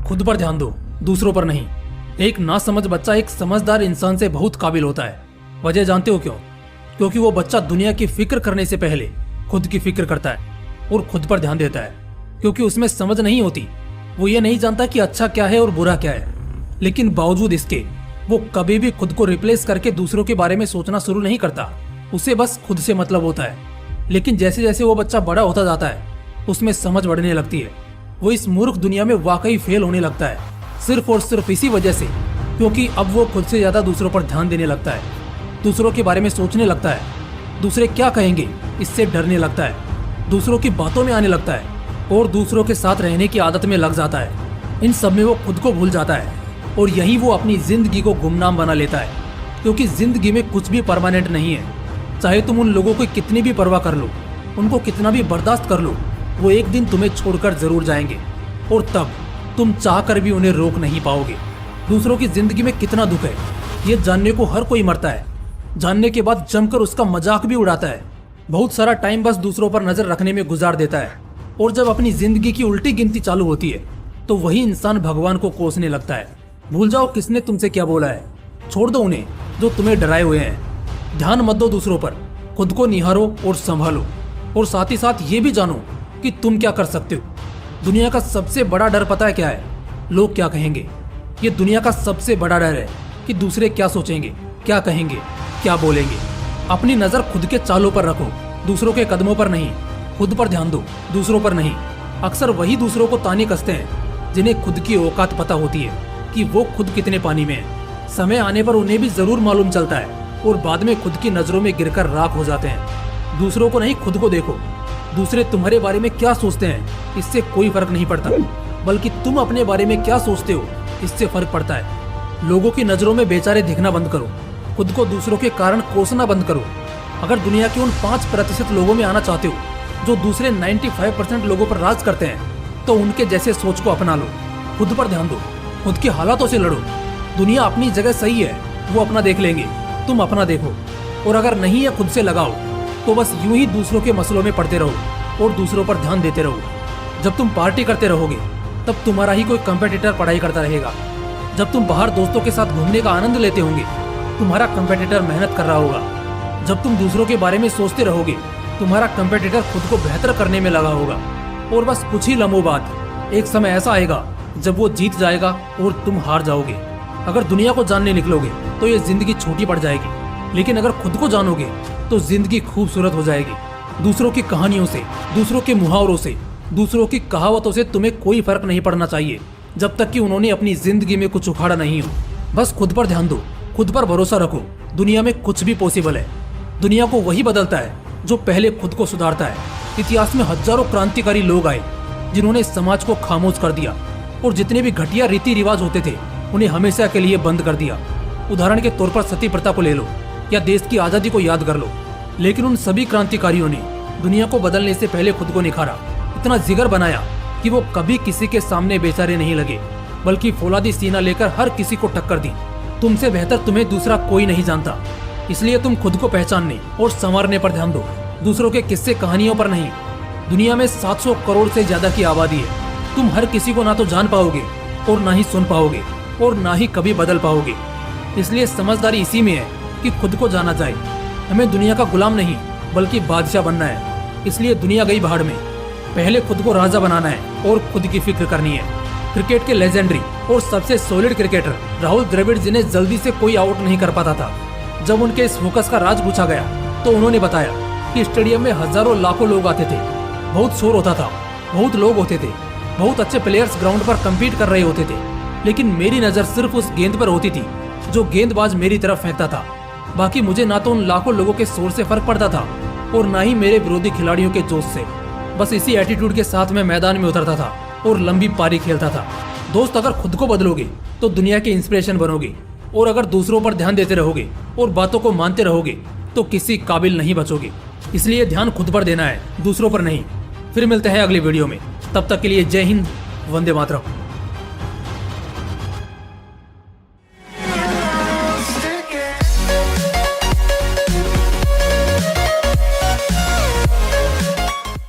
खुद पर ध्यान दो, दूसरों पर नहीं। एक नासमझ बच्चा एक समझदार इंसान से बहुत काबिल होता है। वजह जानते हो क्यों? क्योंकि वो बच्चा दुनिया की फिक्र करने से पहले खुद की फिक्र करता है और खुद पर ध्यान देता है। क्योंकि उसमें समझ नहीं होती, वो ये नहीं जानता कि अच्छा क्या है और बुरा क्या है। लेकिन बावजूद इसके वो कभी भी खुद को रिप्लेस करके दूसरों के बारे में सोचना शुरू नहीं करता। उसे बस खुद से मतलब होता है। लेकिन जैसे जैसे वो बच्चा बड़ा होता जाता है, उसमें समझ बढ़ने लगती है। वो इस मूर्ख दुनिया में वाकई फेल होने लगता है, सिर्फ और सिर्फ इसी वजह से, क्योंकि अब वो खुद से ज्यादा दूसरों पर ध्यान देने लगता है, दूसरों के बारे में सोचने लगता है, दूसरे क्या कहेंगे इससे डरने लगता है, दूसरों की बातों में आने लगता है और दूसरों के साथ रहने की आदत में लग जाता है। इन सब में वो खुद को भूल जाता है और यही वो अपनी जिंदगी को गुमनाम बना लेता है। क्योंकि जिंदगी में कुछ भी परमानेंट नहीं है। चाहे तुम उन लोगों की कितनी भी परवाह कर लो, उनको कितना भी बर्दाश्त कर लो, वो एक दिन तुम्हें छोड़कर जरूर जाएंगे और तब तुम चाहकर भी उन्हें रोक नहीं पाओगे। दूसरों की जिंदगी में कितना दुख है, ये जानने को हर कोई मरता है। जानने के बाद जमकर उसका मजाक भी उड़ाता है। बहुत सारा टाइम बस दूसरों पर नजर रखने में गुजार देता है और जब अपनी जिंदगी की उल्टी गिनती चालू होती है तो वही इंसान भगवान को कोसने लगता है। भूल जाओ किसने तुमसे क्या बोला है, छोड़ दो उन्हें जो तुम्हें डराए हुए हैं। ध्यान मत दो दूसरों पर, खुद को निहारो और संभालो। और साथ ही साथ ये भी जानो कि तुम क्या कर सकते हो। दुनिया का सबसे बड़ा डर पता है क्या है? लोग क्या कहेंगे। ये दुनिया का सबसे बड़ा डर है कि दूसरे क्या सोचेंगे, क्या कहेंगे, क्या बोलेंगे। अपनी नजर खुद के चालों पर रखो, दूसरों के कदमों पर नहीं। खुद पर ध्यान दो, दूसरों पर नहीं। अक्सर वही दूसरों को ताने कसते हैं जिन्हें खुद की औकात पता होती है कि वो खुद कितने पानी में है। समय आने पर उन्हें भी जरूर मालूम चलता है और बाद में खुद की नजरों में गिरकर राख हो जाते हैं। दूसरों को नहीं, खुद को देखो। दूसरे तुम्हारे बारे में क्या सोचते हैं इससे कोई फर्क नहीं पड़ता, बल्कि तुम अपने बारे में क्या सोचते हो इससे फर्क पड़ता है। लोगों की नजरों में बेचारे दिखना बंद करो, खुद को दूसरों के कारण कोसना बंद करो। अगर दुनिया के उन 5% लोगों में आना चाहते हो जो दूसरे 95% लोगों पर राज करते हैं, तो उनके जैसे सोच को अपना लो। खुद पर ध्यान दो, खुद के हालातों से लड़ो। दुनिया अपनी जगह सही है, वो अपना देख लेंगे, तुम अपना देखो। और अगर नहीं है खुद से लगाओ तो बस यूं ही दूसरों के मसलों में पड़ते रहो और दूसरों पर ध्यान देते रहो। जब तुम पार्टी करते रहोगे तब तुम्हारा ही कोई कंपेटिटर पढ़ाई करता रहेगा। जब तुम बाहर दोस्तों के साथ घूमने का आनंद लेते होंगे, तुम्हारा कंपेटिटर मेहनत कर रहा होगा। जब तुम दूसरों के बारे में सोचते रहोगे, तुम्हारा कंपेटिटर खुद को बेहतर करने में लगा होगा। और बस कुछ ही लम्हों बाद एक समय ऐसा आएगा जब वो जीत जाएगा और तुम हार जाओगे। अगर दुनिया को जानने निकलोगे तो ये जिंदगी छोटी पड़ जाएगी, लेकिन अगर खुद को जानोगे तो जिंदगी खूबसूरत हो जाएगी। दूसरों की कहानियों से, दूसरों के मुहावरों से, दूसरों की कहावतों से तुम्हें कोई फर्क नहीं पड़ना चाहिए जब तक कि उन्होंने अपनी जिंदगी में कुछ उखाड़ा नहीं हो। बस खुद पर ध्यान दो, खुद पर भरोसा रखो। दुनिया में कुछ भी पॉसिबल है। दुनिया को वही बदलता है जो पहले खुद को सुधारता है। इतिहास में हजारों क्रांतिकारी लोग आए जिन्होंने समाज को खामोश कर दिया और जितने भी घटिया रीति रिवाज होते थे उन्हें हमेशा के लिए बंद कर दिया। उदाहरण के तौर पर सती प्रथा को ले लो या देश की आजादी को याद कर लो। लेकिन उन सभी क्रांतिकारियों ने दुनिया को बदलने से पहले खुद को निखारा, इतना जिगर बनाया कि वो कभी किसी के सामने बेचारे नहीं लगे, बल्कि फौलादी सीना लेकर हर किसी को टक्कर दी। तुमसे बेहतर तुम्हें दूसरा कोई नहीं जानता, इसलिए तुम खुद को पहचानने और संवारने पर ध्यान दो, दूसरों के किस्से कहानियों पर नहीं। दुनिया में 700 करोड़ से ज्यादा की आबादी है। तुम हर किसी को ना तो जान पाओगे और ना ही सुन पाओगे और ना ही कभी बदल पाओगे। इसलिए समझदारी इसी में है कि खुद को जाना जाए। हमें दुनिया का गुलाम नहीं बल्कि बादशाह बनना है। इसलिए दुनिया गई भाड़ में, पहले खुद को राजा बनाना है और खुद की फिक्र करनी है। क्रिकेट के लेजेंडरी और सबसे सॉलिड क्रिकेटर राहुल द्रविड़ जिन्हें जल्दी से कोई आउट नहीं कर पाता था, जब उनके इस फोकस का राज पूछा गया तो उन्होंने बताया कि स्टेडियम में हजारों लाखों लोग आते थे, बहुत शोर होता था, बहुत लोग होते थे, बहुत अच्छे प्लेयर्स ग्राउंड पर कम्पीट कर रहे होते थे, लेकिन मेरी नजर सिर्फ उस गेंद पर होती थी जो गेंदबाज मेरी तरफ फेंकता था। बाकी मुझे ना तो उन लाखों लोगों के शोर से फर्क पड़ता था और ना ही मेरे विरोधी खिलाड़ियों के जोश से। बस इसी एटीट्यूड के साथ मैं मैदान में उतरता था और लंबी पारी खेलता था। दोस्त, अगर खुद को बदलोगे तो दुनिया के इंस्पिरेशन बनोगे, और अगर दूसरों पर ध्यान देते रहोगे और बातों को मानते रहोगे तो किसी काबिल नहीं बचोगे। इसलिए ध्यान खुद पर देना है, दूसरों पर नहीं। फिर मिलते हैं अगली वीडियो में, तब तक के लिए जय हिंद, वंदे मातरम।